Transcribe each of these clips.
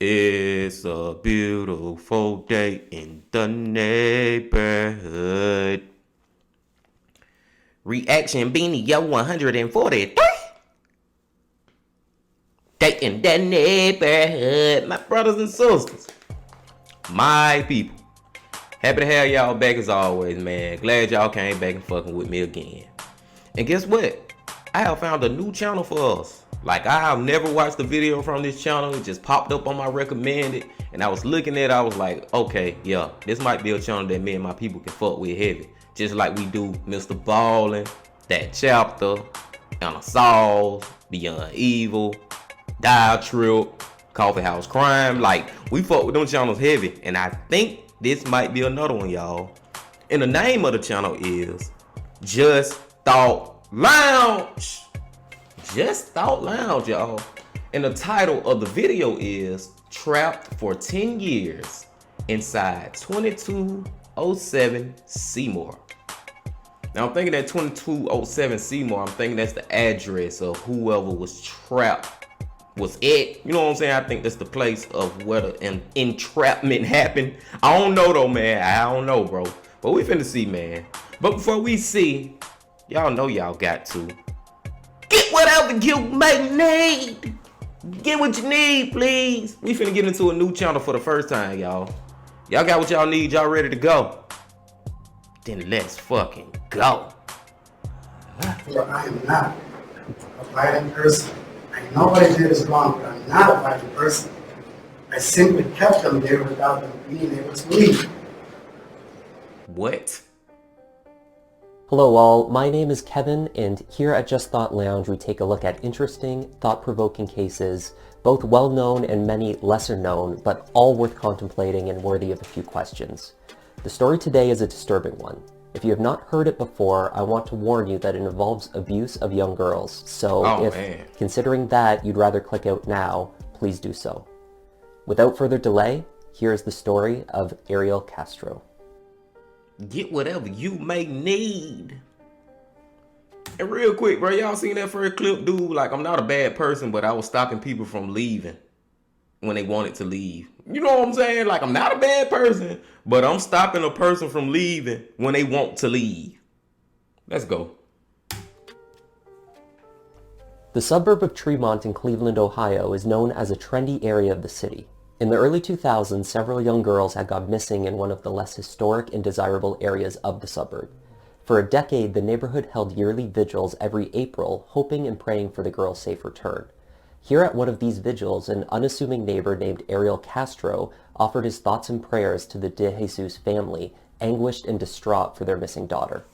It's a beautiful day in the neighborhood. Reaction Beanie Yo 143. Day in the neighborhood. My brothers and sisters. My people. Happy to have y'all back as always, man. Glad y'all came back and fucking with me again. And guess what? I have found a new channel for us. Like, I have never watched a video from this channel. It just popped up on my recommended. And I was looking at it, I was like, okay, yeah, this might be a channel that me and my people can fuck with heavy. Just like we do Mr. Ballin', That Chapter, Unsolved, Beyond Evil, Dial Trip, Coffee House Crime. Like, we fuck with them channels heavy. And I think this might be another one, y'all. And the name of the channel is Just Thought Lounge. Just Thought Lounge, y'all. And the title of the video is Trapped for 10 Years Inside 2207 Seymour. Now I'm thinking that 2207 Seymour, I'm thinking that's the address of whoever was trapped was at. You know what I'm saying? I think that's the place of where the entrapment happened. I don't know though, man. I don't know, bro. But we finna see, man. But before we see, y'all know y'all got to get whatever you may need. Get what you need, please. We finna get into a new channel for the first time, y'all. Y'all got what y'all need. Y'all ready to go? Then let's fucking go. For I am not a violent person. I know what I did is wrong, but I'm not a violent person. I simply kept them there without them being able to leave. What? Hello all, my name is Kevin, and here at Just Thought Lounge we take a look at interesting, thought-provoking cases, both well-known and many lesser-known, but all worth contemplating and worthy of a few questions. The story today is a disturbing one. If you have not heard it before, I want to warn you that it involves abuse of young girls, so considering that you'd rather click out now, please do so. Without further delay, here is the story of Ariel Castro. Get whatever you may need. And real quick, bro, y'all seen that first clip, dude? Like, I'm not a bad person, but I was stopping people from leaving when they wanted to leave. You know what I'm saying? Like, I'm not a bad person, but I'm stopping a person from leaving when they want to leave. Let's go. The suburb of Tremont in Cleveland, Ohio is known as a trendy area of the city. In the early 2000s, several young girls had gone missing in one of the less historic and desirable areas of the suburb. For a decade, the neighborhood held yearly vigils every April, hoping and praying for the girls' safe return. Here at one of these vigils, an unassuming neighbor named Ariel Castro offered his thoughts and prayers to the DeJesus family, anguished and distraught for their missing daughter.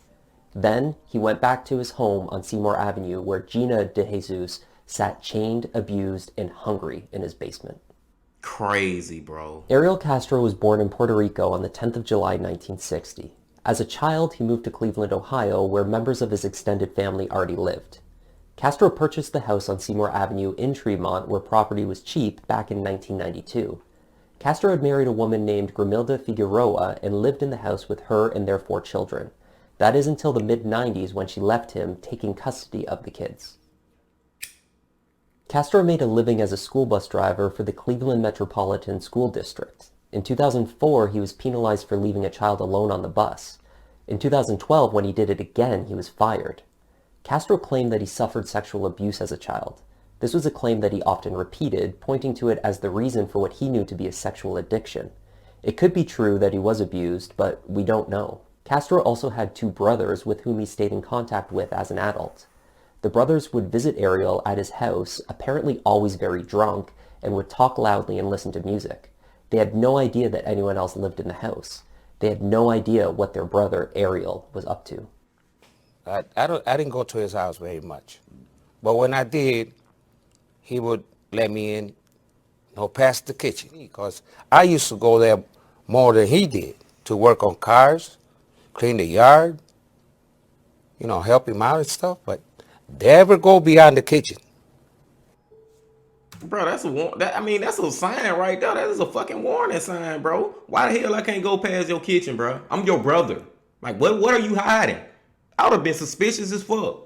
Then, he went back to his home on Seymour Avenue, where Gina DeJesus sat chained, abused, and hungry in his basement. Crazy, bro. Ariel Castro was born in Puerto Rico on the 10th of July, 1960. As a child, he moved to Cleveland, Ohio, where members of his extended family already lived. Castro purchased the house on Seymour Avenue in Tremont, where property was cheap, back in 1992. Castro had married a woman named Grimilda Figueroa and lived in the house with her and their 4 children. That is until the mid-90s when she left him, taking custody of the kids. Castro made a living as a school bus driver for the Cleveland Metropolitan School District. In 2004, he was penalized for leaving a child alone on the bus. In 2012, when he did it again, he was fired. Castro claimed that he suffered sexual abuse as a child. This was a claim that he often repeated, pointing to it as the reason for what he knew to be a sexual addiction. It could be true that he was abused, but we don't know. Castro also had 2 brothers with whom he stayed in contact with as an adult. The brothers would visit Ariel at his house, apparently always very drunk, and would talk loudly and listen to music. They had no idea that anyone else lived in the house. They had no idea what their brother, Ariel, was up to. I didn't go to his house very much. But when I did, he would let me in, No, past the kitchen. Because I used to go there more than he did to work on cars, clean the yard, help him out and stuff. But never go beyond the kitchen. Bro, that's that's a sign right there. That is a fucking warning sign, bro. Why the hell I can't go past your kitchen, bro? I'm your brother. Like, what are you hiding? I would have been suspicious as fuck.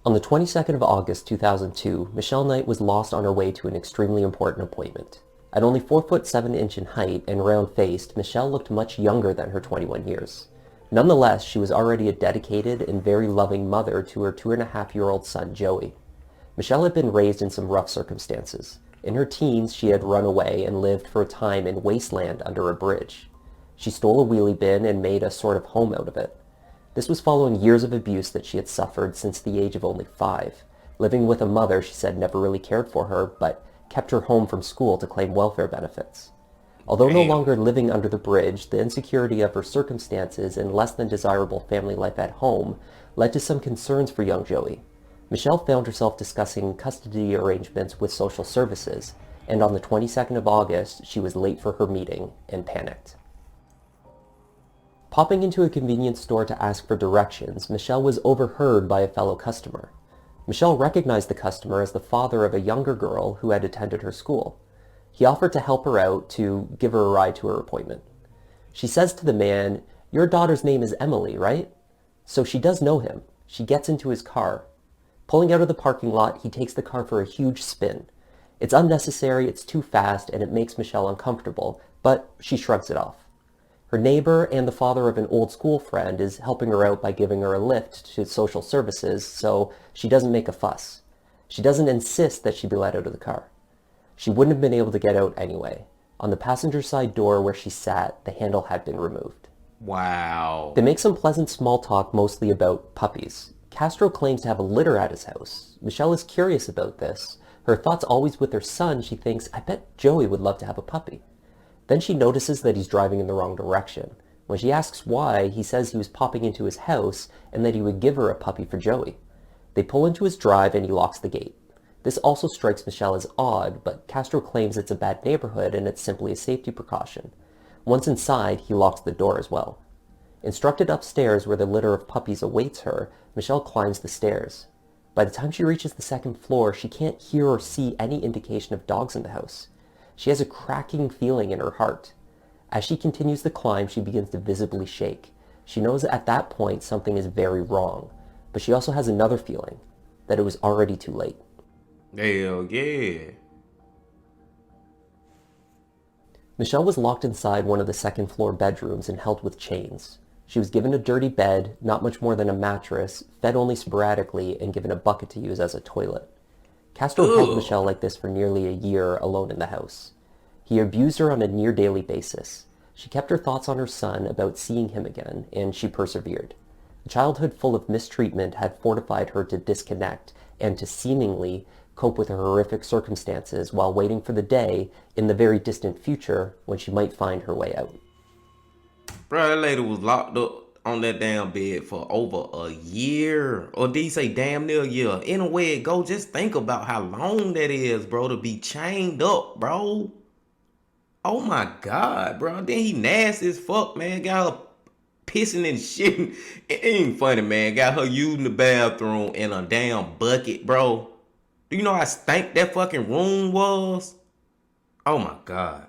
On the 22nd of August 2002, Michelle Knight was lost on her way to an extremely important appointment. At only 4 foot 7 inch in height and round-faced, Michelle looked much younger than her 21 years. Nonetheless, she was already a dedicated and very loving mother to her 2.5-year-old son, Joey. Michelle had been raised in some rough circumstances. In her teens, she had run away and lived for a time in wasteland under a bridge. She stole a wheelie bin and made a sort of home out of it. This was following years of abuse that she had suffered since the age of only 5, living with a mother she said never really cared for her, but kept her home from school to claim welfare benefits. Although no longer living under the bridge, the insecurity of her circumstances and less than desirable family life at home led to some concerns for young Joey. Michelle found herself discussing custody arrangements with social services, and on the 22nd of August, she was late for her meeting and panicked. Popping into a convenience store to ask for directions, Michelle was overheard by a fellow customer. Michelle recognized the customer as the father of a younger girl who had attended her school. He offered to help her out to give her a ride to her appointment. She says to the man, "Your daughter's name is Emily, right?" So she does know him. She gets into his car. Pulling out of the parking lot, he takes the car for a huge spin. It's unnecessary, it's too fast, and it makes Michelle uncomfortable, but she shrugs it off. Her neighbor and the father of an old school friend is helping her out by giving her a lift to social services, so she doesn't make a fuss. She doesn't insist that she be let out of the car. She wouldn't have been able to get out anyway. On the passenger side door where she sat, the handle had been removed. Wow. They make some pleasant small talk, mostly about puppies. Castro claims to have a litter at his house. Michelle is curious about this. Her thoughts always with her son, she thinks, I bet Joey would love to have a puppy. Then she notices that he's driving in the wrong direction. When she asks why, he says he was popping into his house and that he would give her a puppy for Joey. They pull into his drive and he locks the gate. This also strikes Michelle as odd, but Castro claims it's a bad neighborhood and it's simply a safety precaution. Once inside, he locks the door as well. Instructed upstairs where the litter of puppies awaits her, Michelle climbs the stairs. By the time she reaches the second floor, she can't hear or see any indication of dogs in the house. She has a cracking feeling in her heart. As she continues the climb, she begins to visibly shake. She knows at that point something is very wrong, but she also has another feeling, that it was already too late. Hell yeah. Michelle was locked inside one of the second floor bedrooms and held with chains. She was given a dirty bed, not much more than a mattress, fed only sporadically, and given a bucket to use as a toilet. Castro held Michelle like this for nearly a year alone in the house. He abused her on a near-daily basis. She kept her thoughts on her son about seeing him again, and she persevered. A childhood full of mistreatment had fortified her to disconnect and to seemingly cope with her horrific circumstances while waiting for the day in the very distant future when she might find her way out. Bro, that lady was locked up on that damn bed for over a year. Or did he say damn near a year? In a way it go, just think about how long that is, bro, to be chained up, bro. Oh my God, bro. Then he nasty as fuck, man. Got her pissing and shitting. It ain't funny, man. Got her using the bathroom in a damn bucket, bro. Do you know how stank that fucking room was? Oh my God.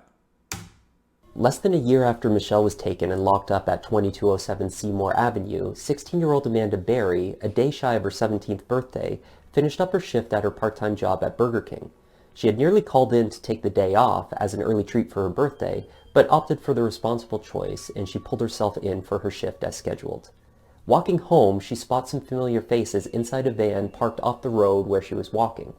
Less than a year after Michelle was taken and locked up at 2207 Seymour Avenue, 16-year-old Amanda Berry, a day shy of her 17th birthday, finished up her shift at her part-time job at Burger King. She had nearly called in to take the day off as an early treat for her birthday, but opted for the responsible choice and she pulled herself in for her shift as scheduled. Walking home, she spots some familiar faces inside a van parked off the road where she was walking.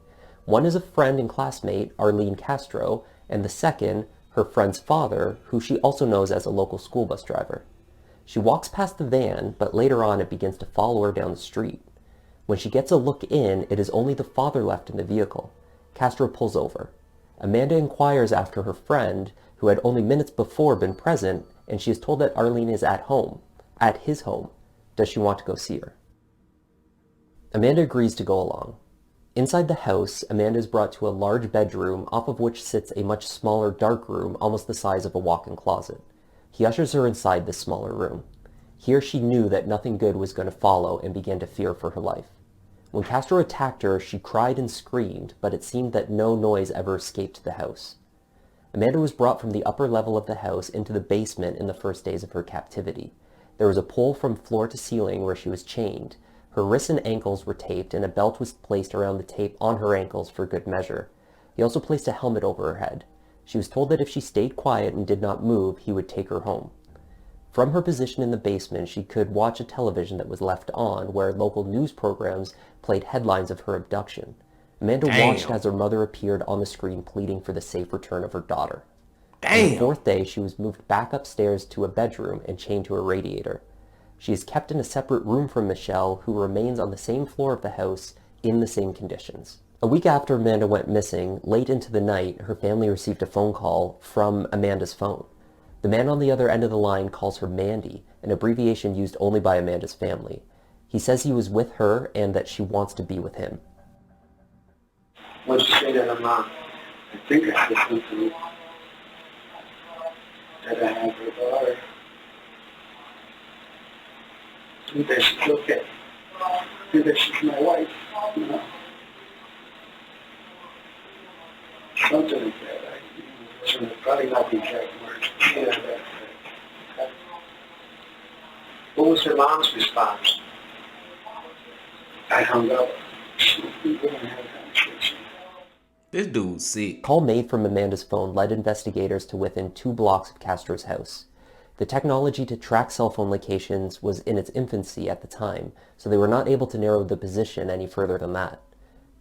One is a friend and classmate, Ariel Castro, and the second, her friend's father, who she also knows as a local school bus driver. She walks past the van, but later on it begins to follow her down the street. When she gets a look in, it is only the father left in the vehicle. Castro pulls over. Amanda inquires after her friend, who had only minutes before been present, and she is told that Arlene is at home, at his home. Does she want to go see her? Amanda agrees to go along. Inside the house, Amanda is brought to a large bedroom off of which sits a much smaller dark room almost the size of a walk-in closet. He ushers her inside this smaller room. Here she knew that nothing good was going to follow and began to fear for her life. When Castro attacked her, she cried and screamed, but it seemed that no noise ever escaped the house. Amanda was brought from the upper level of the house into the basement in the first days of her captivity. There was a pole from floor to ceiling where she was chained. Her wrists and ankles were taped, and a belt was placed around the tape on her ankles for good measure. He also placed a helmet over her head. She was told that if she stayed quiet and did not move, he would take her home. From her position in the basement, she could watch a television that was left on, where local news programs played headlines of her abduction. Amanda watched as her mother appeared on the screen pleading for the safe return of her daughter. On the fourth day, she was moved back upstairs to a bedroom and chained to a radiator. She is kept in a separate room from Michelle, who remains on the same floor of the house in the same conditions. A week after Amanda went missing, late into the night, her family received a phone call from Amanda's phone. The man on the other end of the line calls her Mandy, an abbreviation used only by Amanda's family. He says he was with her and that she wants to be with him. What'd you say to her mom? I think I said something that I have her daughter. I think that she's okay. I think that she's my wife, you know. Something like that. Probably not the exact words. Yeah, that's it. Okay. What was her mom's response? I hung up. We didn't have a conversation. This dude's sick. A call made from Amanda's phone led investigators to within 2 blocks of Castro's house. The technology to track cell phone locations was in its infancy at the time, so they were not able to narrow the position any further than that.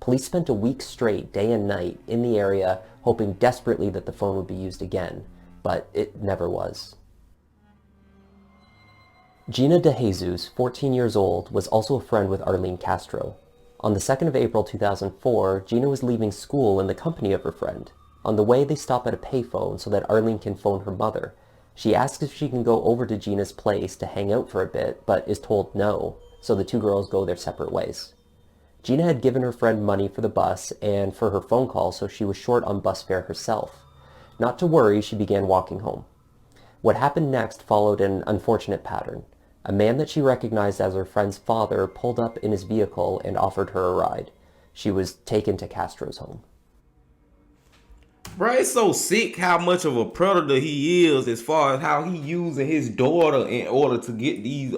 Police spent a week straight, day and night, in the area, hoping desperately that the phone would be used again, but it never was. Gina DeJesus, 14 years old, was also a friend with Ariel Castro. On the 2nd of April 2004, Gina was leaving school in the company of her friend. On the way, they stop at a payphone so that Ariel can phone her mother. She asks if she can go over to Gina's place to hang out for a bit, but is told no, so the 2 girls go their separate ways. Gina had given her friend money for the bus and for her phone call, so she was short on bus fare herself. Not to worry, she began walking home. What happened next followed an unfortunate pattern. A man that she recognized as her friend's father pulled up in his vehicle and offered her a ride. She was taken to Castro's home. Bro, it's so sick how much of a predator he is as far as how he using his daughter in order to get these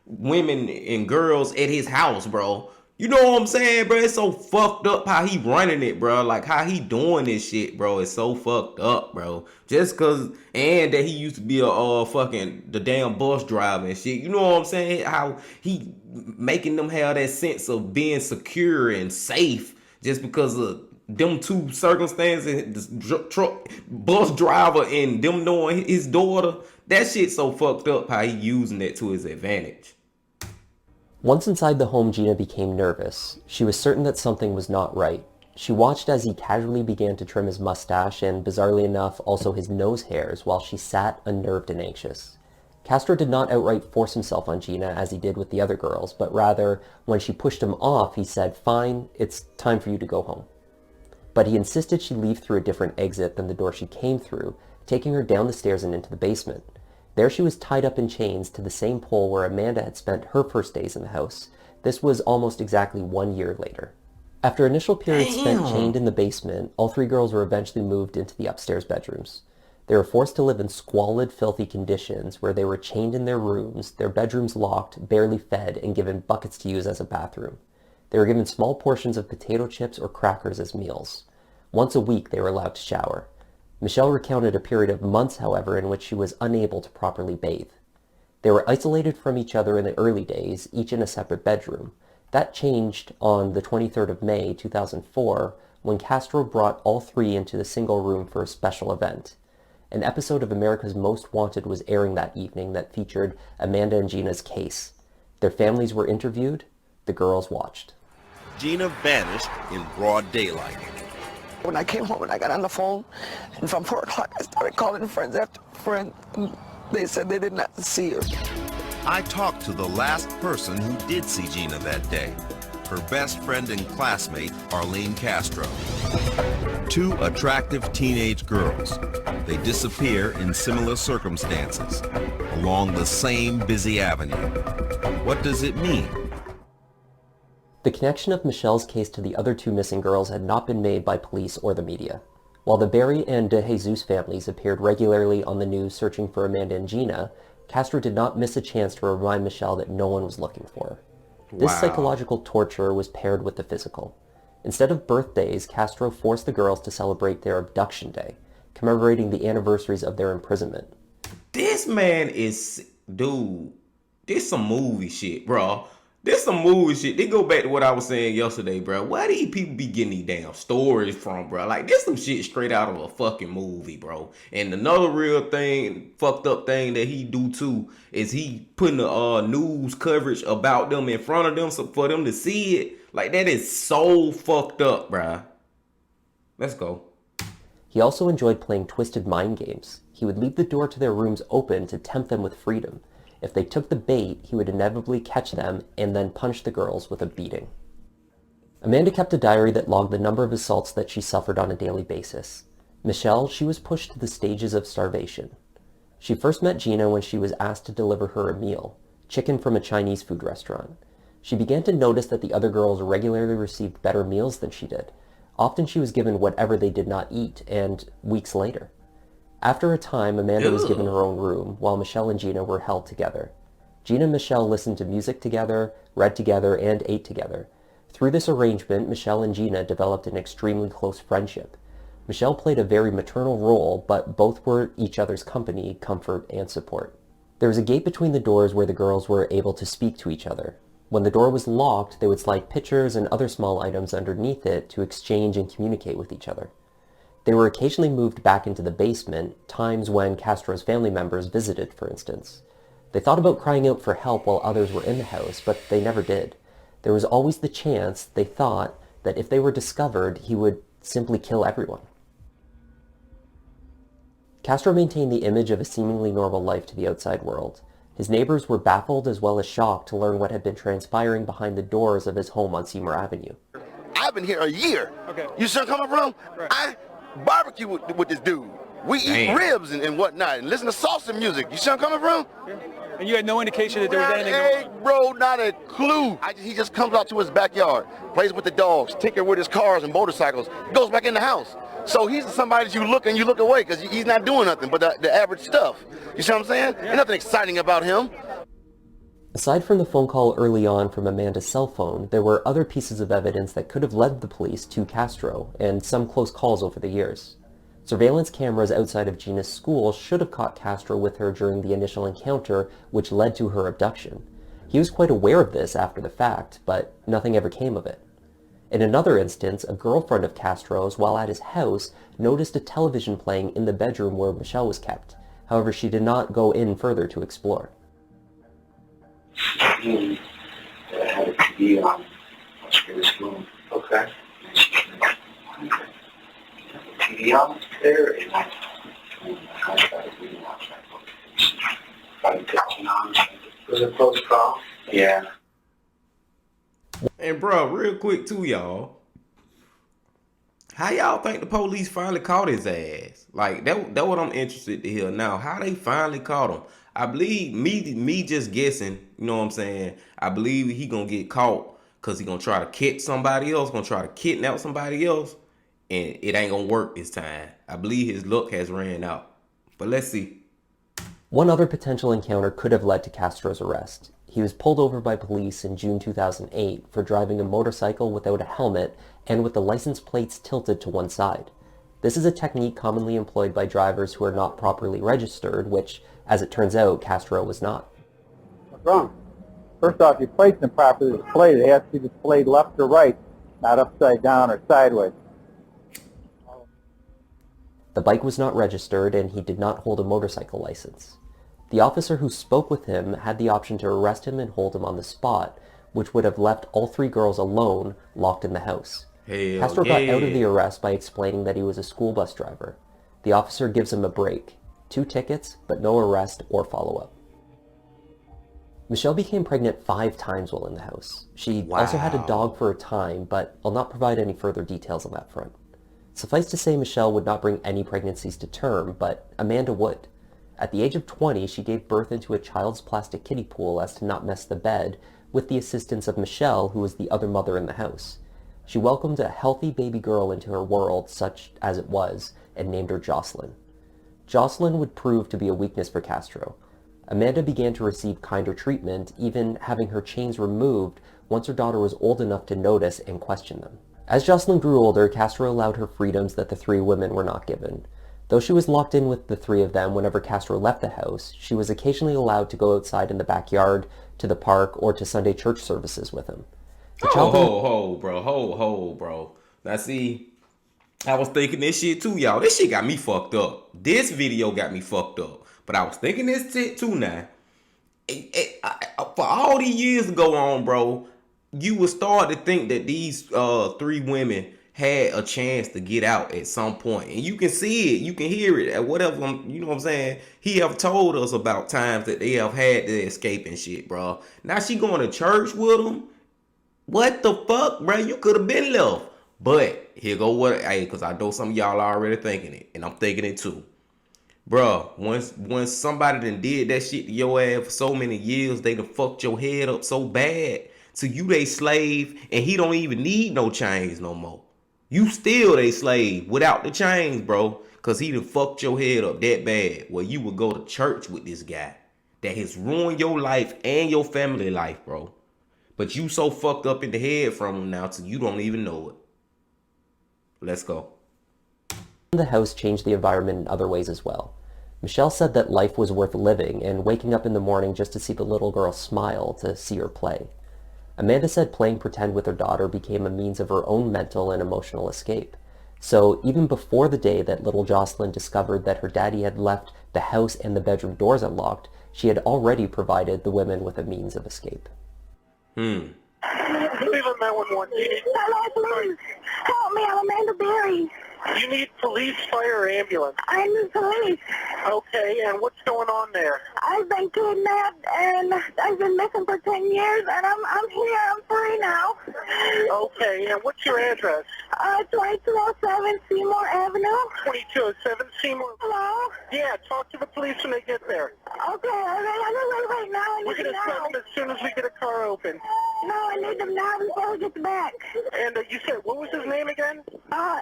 women and girls at his house, bro. You know what I'm saying, bro? It's so fucked up how he running it, bro. Like how he doing this shit, bro. It's so fucked up, bro. Just cause, and that he used to be a fucking the damn bus driver and shit. You know what I'm saying? How he making them have that sense of being secure and safe just because of them 2 circumstances, the truck bus driver and them knowing his daughter. That shit so fucked up how he using that to his advantage. Once inside the home, Gina became nervous. She was certain that something was not right. She watched as he casually began to trim his mustache and, bizarrely enough, also his nose hairs while she sat unnerved and anxious. Castro did not outright force himself on Gina as he did with the other girls, but rather, when she pushed him off, he said, "Fine, it's time for you to go home." But he insisted she leave through a different exit than the door she came through, taking her down the stairs and into the basement. There she was tied up in chains to the same pole where Amanda had spent her first days in the house. This was almost exactly 1 year later. After initial periods spent chained in the basement, all 3 girls were eventually moved into the upstairs bedrooms. They were forced to live in squalid, filthy conditions where they were chained in their rooms, their bedrooms locked, barely fed, and given buckets to use as a bathroom. They were given small portions of potato chips or crackers as meals. Once a week they were allowed to shower. Michelle recounted a period of months, however, in which she was unable to properly bathe. They were isolated from each other in the early days, each in a separate bedroom. That changed on the 23rd of May, 2004, when Castro brought all 3 into the single room for a special event. An episode of America's Most Wanted was airing that evening that featured Amanda and Gina's case. Their families were interviewed. The girls watched. Gina vanished in broad daylight. When I came home and I got on the phone, and from 4 o'clock I started calling friends after friends. They said they did not see her. I talked to the last person who did see Gina that day. her best friend and classmate, Ariel Castro. Two attractive teenage girls. They disappear in similar circumstances, along the same busy avenue. What does it mean? The connection of Michelle's case to the other two missing girls had not been made by police or the media. While the Berry and DeJesus families appeared regularly on the news searching for Amanda and Gina, Castro did not miss a chance to remind Michelle that no one was looking for her. This psychological torture was paired with the physical. Instead of birthdays, Castro forced the girls to celebrate their abduction day, commemorating the anniversaries of their imprisonment. This man is, dude, this some movie shit, bro. This some movie shit. They go back to what I was saying yesterday, bro. Where these people be getting these damn stories from, bro? Like, this some shit straight out of a fucking movie, bro. And another real thing, fucked up thing that he do too, is he putting the news coverage about them in front of them so for them to see it. Like, that is so fucked up, bro. Let's go. He also enjoyed playing twisted mind games. He would leave the door to their rooms open to tempt them with freedom. If they took the bait, he would inevitably catch them and then punish the girls with a beating. Amanda kept a diary that logged the number of assaults that she suffered on a daily basis. Michelle, she was pushed to the stages of starvation. She first met Gina when she was asked to deliver her a meal, chicken from a Chinese food restaurant. She began to notice that the other girls regularly received better meals than she did. Often she was given whatever they did not eat, and weeks later. After a time, Amanda was given her own room, while Michelle and Gina were held together. Gina and Michelle listened to music together, read together, and ate together. Through this arrangement, Michelle and Gina developed an extremely close friendship. Michelle played a very maternal role, but both were each other's company, comfort, and support. There was a gate between the doors where the girls were able to speak to each other. When the door was locked, they would slide pictures and other small items underneath it to exchange and communicate with each other. They were occasionally moved back into the basement, times when Castro's family members visited, for instance. They thought about crying out for help while others were in the house, but they never did. There was always the chance, they thought, that if they were discovered, he would simply kill everyone. Castro maintained the image of a seemingly normal life to the outside world. His neighbors were baffled as well as shocked to learn what had been transpiring behind the doors of his home on Seymour Avenue. I've been here a year. Okay. You see where I'm coming from? Right. I barbecue with this dude. We eat ribs and whatnot and listen to salsa music. You see where I'm coming from? Yeah. And you had no indication that there was anything going on? Bro, not a clue. He just comes out to his backyard, plays with the dogs, tinker with his cars and motorcycles, goes back in the house. So he's somebody that you look and you look away because he's not doing nothing but the average stuff. You see what I'm saying? Yeah. Ain't nothing exciting about him. Aside from the phone call early on from Amanda's cell phone, there were other pieces of evidence that could have led the police to Castro, and some close calls over the years. Surveillance cameras outside of Gina's school should have caught Castro with her during the initial encounter, which led to her abduction. He was quite aware of this after the fact, but nothing ever came of it. In another instance, a girlfriend of Castro's, while at his house, noticed a television playing in the bedroom where Michelle was kept. However, she did not go in further to explore. That I had a TV on in this room. Okay. And she said, TV on there, and I started reading outside books. Probably 15 hours. Was it a close call? Yeah. And bro, real quick too, y'all. How y'all think the police finally caught his ass? Like, that what I'm interested to hear now. How they finally caught him? I believe, me just guessing, you know what I'm saying, I believe he gonna get caught because he gonna try to catch somebody else, gonna try to kidnap somebody else, and it ain't gonna work this time. I believe his luck has ran out. But let's see. One other potential encounter could have led to Castro's arrest. He was pulled over by police in June 2008 for driving a motorcycle without a helmet and with the license plates tilted to one side. This is a technique commonly employed by drivers who are not properly registered, which, as it turns out, Castro was not. What's wrong? First off, your plate's improperly displayed. It has to be displayed left or right, not upside down or sideways. The bike was not registered and he did not hold a motorcycle license. The officer who spoke with him had the option to arrest him and hold him on the spot, which would have left all three girls alone, locked in the house. Castro got out of the arrest by explaining that he was a school bus driver. The officer gives him a break. 2 tickets, but no arrest or follow-up. Michelle became pregnant 5 times while in the house. She also had a dog for a time, but I'll not provide any further details on that front. Suffice to say, Michelle would not bring any pregnancies to term, but Amanda would. At the age of 20, she gave birth into a child's plastic kiddie pool as to not mess the bed, with the assistance of Michelle, who was the other mother in the house. She welcomed a healthy baby girl into her world, such as it was, and named her Jocelyn. Jocelyn would prove to be a weakness for Castro. Amanda began to receive kinder treatment, even having her chains removed once her daughter was old enough to notice and question them. As Jocelyn grew older, Castro allowed her freedoms that the 3 women were not given. Though she was locked in with the 3 of them whenever Castro left the house, she was occasionally allowed to go outside in the backyard, to the park, or to Sunday church services with him. Ho, bro. Now see, I was thinking this shit too, y'all. This shit got me fucked up. This video got me fucked up. But I was thinking this shit too now. For all these years to go on, bro, you would start to think that these 3 women had a chance to get out at some point. And you can see it, you can hear it, at whatever, you know what I'm saying? He have told us about times that they have had to escape and shit, bro. Now she going to church with them? What the fuck, bro? You could have been left. But here go what, hey, because I know some of y'all are already thinking it, and I'm thinking it too. Bro, once somebody done did that shit to your ass for so many years, they done fucked your head up so bad. So you they slave, and he don't even need no chains no more. You still they slave without the chains, bro. Because he done fucked your head up that bad. Well, you would go to church with this guy that has ruined your life and your family life, bro. But you so fucked up in the head from him now, so you don't even know it. Let's go. The house changed the environment in other ways as well. Michelle said that life was worth living, and waking up in the morning just to see the little girl smile, to see her play. Amanda said playing pretend with her daughter became a means of her own mental and emotional escape. So even before the day that little Jocelyn discovered that her daddy had left the house and the bedroom doors unlocked, she had already provided the women with a means of escape. Leave a 911. Hello, please. Help me, I'm Amanda Berry. You need police, fire, or ambulance. I need police. Okay, and what's going on there? I've been kidnapped and I've been missing for 10 years, and I'm here. I'm free now. Okay, and what's your address? 2207 Seymour Avenue. 2207 Seymour. Hello? Yeah, talk to the police when they get there. Okay, I'm right now. I We're need going to them send now. them as soon as we get a car open. No, I need them now before we get back. And you said, what was his name again?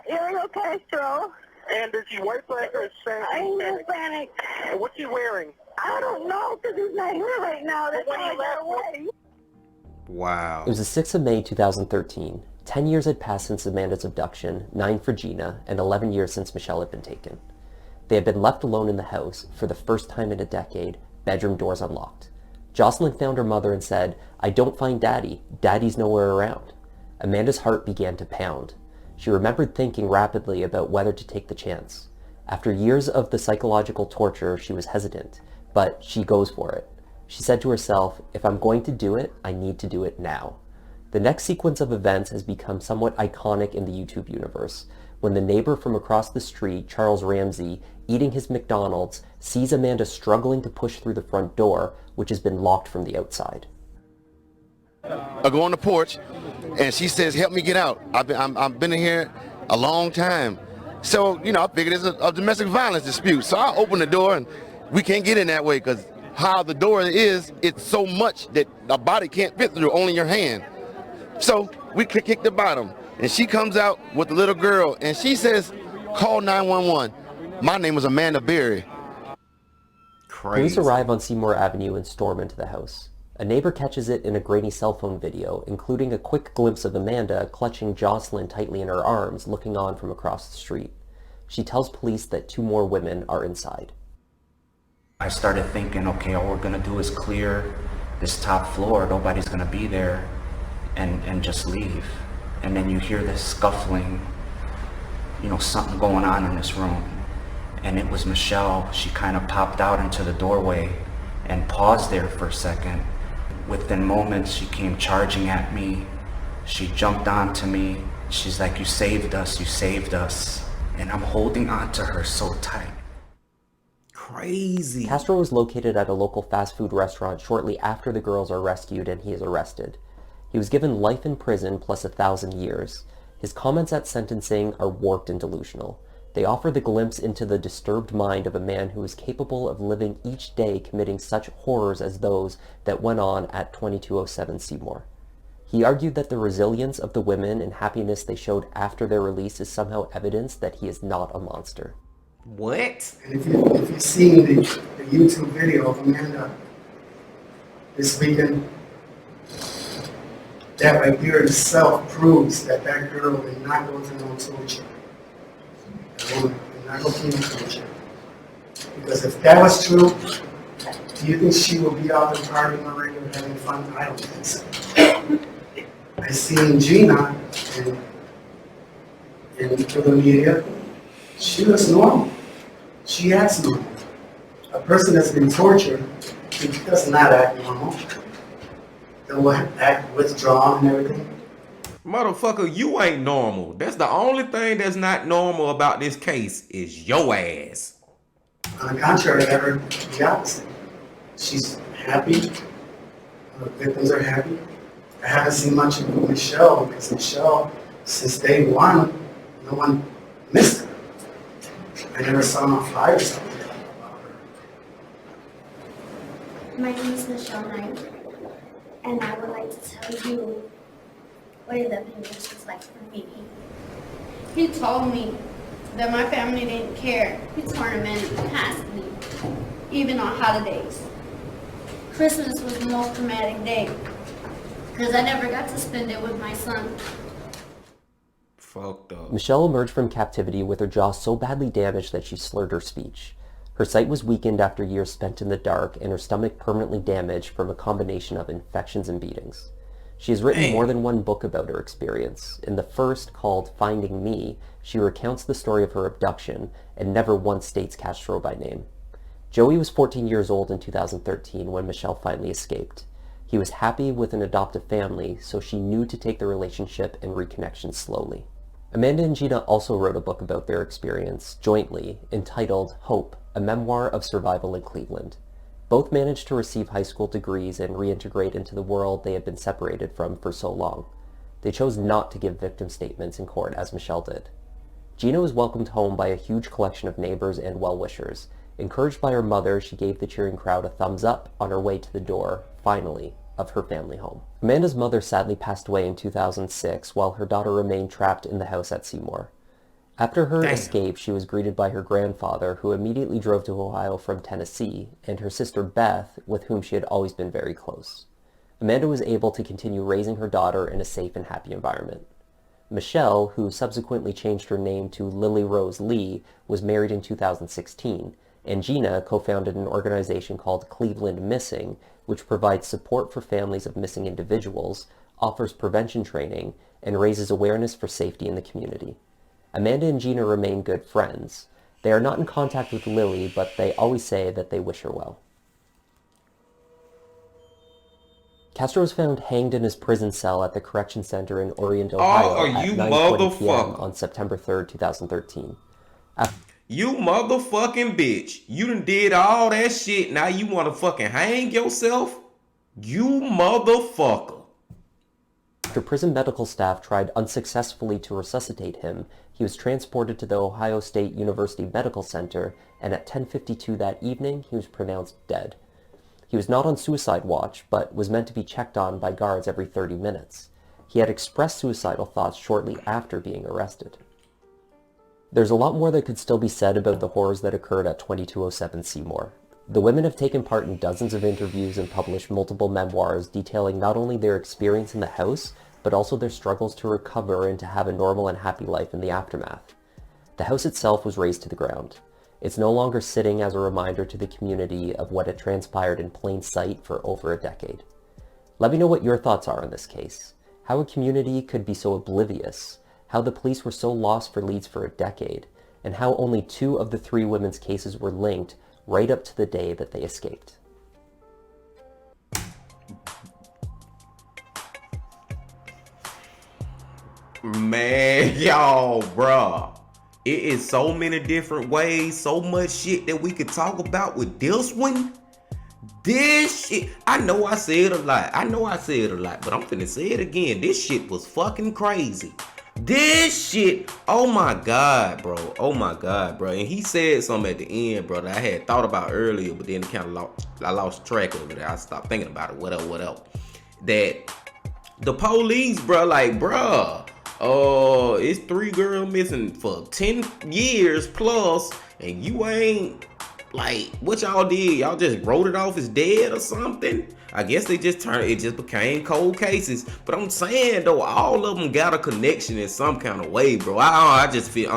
Ariel Castro. And is he white, black, or Hispanic? I'm Hispanic. And what's he wearing? I don't know, because he's not here right now. That's why I got away. Wow. It was the 6th of May 2013. 10 years had passed since Amanda's abduction, 9 for Gina, and 11 years since Michelle had been taken. They had been left alone in the house, for the first time in a decade, bedroom doors unlocked. Jocelyn found her mother and said, "I don't find Daddy. Daddy's nowhere around." Amanda's heart began to pound. She remembered thinking rapidly about whether to take the chance. After years of the psychological torture, she was hesitant, but she goes for it. She said to herself, "If I'm going to do it, I need to do it now." The next sequence of events has become somewhat iconic in the YouTube universe, when the neighbor from across the street, Charles Ramsey, eating his McDonald's, sees Amanda struggling to push through the front door, which has been locked from the outside. I go on the porch, and she says, "Help me get out. I've been in here a long time." So, you know, I figured it's a domestic violence dispute. So I open the door, and we can't get in that way because how the door is, it's so much that a body can't fit through, only your hand. So we kick the bottom, and she comes out with the little girl, and she says, "Call 911. My name is Amanda Berry." Police arrive on Seymour Avenue and storm into the house. A neighbor catches it in a grainy cell phone video, including a quick glimpse of Amanda clutching Jocelyn tightly in her arms, looking on from across the street. She tells police that 2 more women are inside. I started thinking, okay, all we're gonna do is clear this top floor, nobody's gonna be there, and just leave. And then you hear this scuffling, you know, something going on in this room. And it was Michelle. She kind of popped out into the doorway and paused there for a second. Within moments, she came charging at me. She jumped onto me. She's like, "You saved us, you saved us." And I'm holding on to her so tight. crazy. Castro was located at a local fast food restaurant shortly after the girls are rescued and he is arrested. He was given life in prison plus 1,000 years. His comments at sentencing are warped and delusional. They offer the glimpse into the disturbed mind of a man who is capable of living each day committing such horrors as those that went on at 2207 Seymour. He argued that the resilience of the women and happiness they showed after their release is somehow evidence that he is not a monster. What? And if you've seen the YouTube video of Amanda this weekend, that right there itself proves that that girl did not go to no torture. That woman did not go to no torture. Because if that was true, do you think she would be out there partying already or having fun? I don't think so. I seen Gina in the media. She looks normal. She acts normal. A person that's been tortured, she does not act normal. They will act withdrawn and everything. Motherfucker, you ain't normal. That's the only thing that's not normal about this case is your ass. On the contrary, I heard the opposite. She's happy. The victims are happy. I haven't seen much of Michelle because Michelle, since day one, no one missed her. I never saw no flyers about her. My name is Michelle Knight, and I would like to tell you what the opinions was like for me. He told me that my family didn't care. He tormented past me, even on holidays. Christmas was the most traumatic day, because I never got to spend it with my son. Fucked up. Michelle emerged from captivity with her jaw so badly damaged that she slurred her speech. Her sight was weakened after years spent in the dark, and her stomach permanently damaged from a combination of infections and beatings. She has written more than one book about her experience. In the first, called Finding Me, she recounts the story of her abduction and never once states Castro by name. Joey was 14 years old in 2013 when Michelle finally escaped. He was happy with an adoptive family, so she knew to take the relationship and reconnection slowly. Amanda and Gina also wrote a book about their experience, jointly, entitled Hope, a memoir of survival in Cleveland. Both managed to receive high school degrees and reintegrate into the world they had been separated from for so long. They chose not to give victim statements in court as Michelle did. Gina was welcomed home by a huge collection of neighbors and well-wishers. Encouraged by her mother, she gave the cheering crowd a thumbs up on her way to the door, finally, of her family home. Amanda's mother sadly passed away in 2006 while her daughter remained trapped in the house at Seymour. After her escape, she was greeted by her grandfather, who immediately drove to Ohio from Tennessee, and her sister Beth, with whom she had always been very close. Amanda was able to continue raising her daughter in a safe and happy environment. Michelle, who subsequently changed her name to Lily Rose Lee, was married in 2016, and Gina co-founded an organization called Cleveland Missing, which provides support for families of missing individuals, offers prevention training, and raises awareness for safety in the community. Amanda and Gina remain good friends. They are not in contact with Lily, but they always say that they wish her well. Castro was found hanged in his prison cell at the correction center in Orient, Ohio at 9:20 p.m. on September 3rd, 2013. You motherfucking bitch. You done did all that shit. Now you want to fucking hang yourself? You motherfucker. After prison medical staff tried unsuccessfully to resuscitate him, he was transported to the Ohio State University Medical Center, and at 10:52 that evening, he was pronounced dead. He was not on suicide watch, but was meant to be checked on by guards every 30 minutes. He had expressed suicidal thoughts shortly after being arrested. There's a lot more that could still be said about the horrors that occurred at 2207 Seymour. The women have taken part in dozens of interviews and published multiple memoirs detailing not only their experience in the house, but also their struggles to recover and to have a normal and happy life in the aftermath. The house itself was razed to the ground. It's no longer sitting as a reminder to the community of what had transpired in plain sight for over a decade. Let me know what your thoughts are on this case. How a community could be so oblivious, how the police were so lost for leads for a decade, and how only 2 of the 3 women's cases were linked right up to the day that they escaped. Man, y'all, bruh. It is so many different ways, so much shit that we could talk about with this one. This shit, I know I said a lot. But I'm finna say it again. This shit was fucking crazy. This shit, oh my God, bro. And he said something at the end, bro, that I had thought about earlier, but then I lost track of it. I stopped thinking about it. What else? That the police, bro, like, bro, it's 3 girls missing for 10 years plus, and you ain't, like, what y'all did? Y'all just wrote it off as dead or something? I guess it just became cold cases. But I'm saying, though, all of them got a connection in some kind of way, bro. I just feel,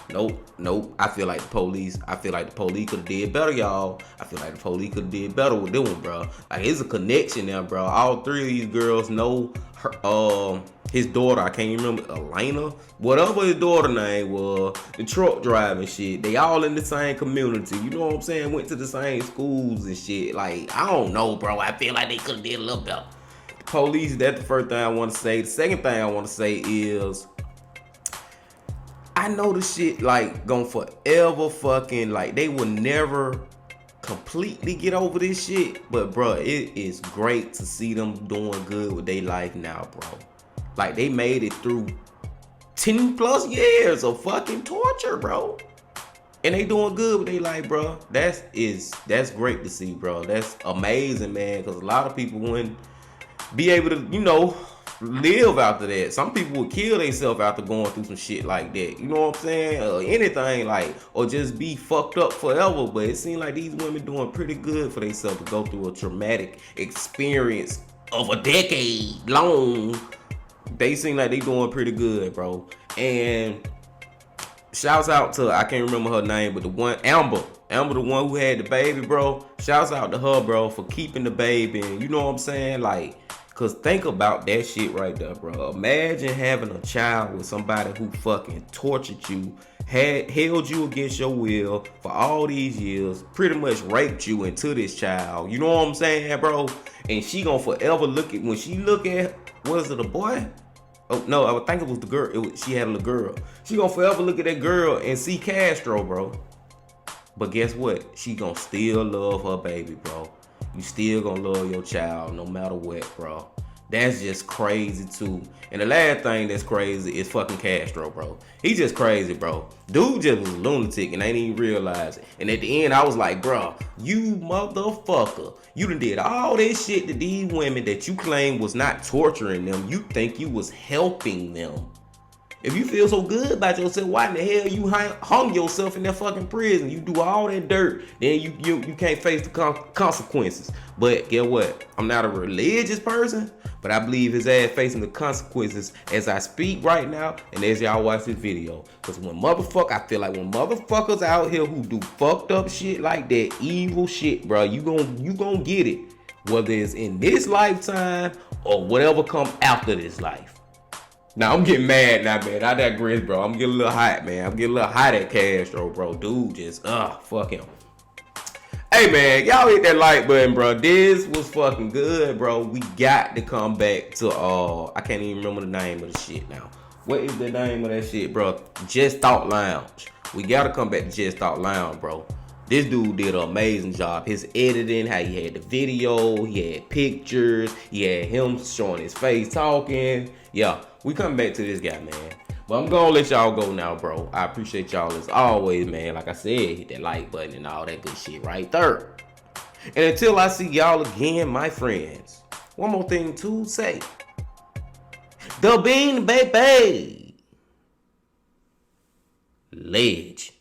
nope. I feel like the police could have did better, y'all. I feel like the police could have did better with them, bro. Like, it's a connection there, bro. All 3 of these girls know her, his daughter, I can't even remember, Elena, whatever his daughter name was, the truck driving shit. They all in the same community, you know what I'm saying? Went to the same schools and shit. Like, I don't know, bro. I feel like they could have did a little better. The police, that's the first thing I want to say. The second thing I want to say is, I know the shit, like, gonna forever fucking, like, they will never completely get over this shit. But, bro, it is great to see them doing good with their life now, bro. Like, they made it through 10 plus years of fucking torture, bro. And they doing good with their life, bro. That's great to see, bro. That's amazing, man. Because a lot of people wouldn't be able to, live after that. Some people would kill themselves after going through some shit like that. You know what I'm saying? Or anything, like, or just be fucked up forever. But it seems like these women doing pretty good for themselves to go through a traumatic experience of a decade long. They seem like they doing pretty good, bro. And shouts out to, I can't remember her name, but the one, Amber, the one who had the baby, bro. Shouts out to her, bro, for keeping the baby. And you know what I'm saying? Like, cause think about that shit right there, bro. Imagine having a child with somebody who fucking tortured you, held you against your will for all these years, pretty much raped you into this child. You know what I'm saying, bro? And she gonna forever look at, when she look at, was it a boy? Oh no, I would think it was the girl. She had a little girl. She gonna forever look at that girl and see Castro, bro. But guess what? She gonna still love her baby, bro. You still gonna love your child no matter what, bro. That's just crazy too. And the last thing that's crazy is fucking Castro, bro. He just crazy, bro. Dude just was a lunatic and ain't even realize it. And at the end, I was like, bro, you motherfucker. You done did all this shit to these women that you claim was not torturing them. You think you was helping them. If you feel so good about yourself, why in the hell you hung yourself in that fucking prison? You do all that dirt, then you can't face the consequences. But guess what? I'm not a religious person, but I believe his ass facing the consequences as I speak right now and as y'all watch this video. Cause I feel like when motherfuckers out here who do fucked up shit like that, evil shit, bro, you gon' get it. Whether it's in this lifetime or whatever come after this life. Now, I'm getting mad now, man. I digress, bro. I'm getting a little hot, man. I'm getting a little hot at Castro, bro. Dude just, fuck him. Hey, man, y'all hit that like button, bro. This was fucking good, bro. We got to come back to, I can't even remember the name of the shit now. What is the name of that shit, bro? JustThoughtLounge. We got to come back to JustThoughtLounge, bro. This dude did an amazing job. His editing, how he had the video, he had pictures, he had him showing his face talking. Yeah, we come back to this guy, man. But I'm gonna let y'all go now, bro. I appreciate y'all as always, man. Like I said, hit that like button and all that good shit right there. And until I see y'all again, my friends, one more thing to say. The Bean Baby. Ledge.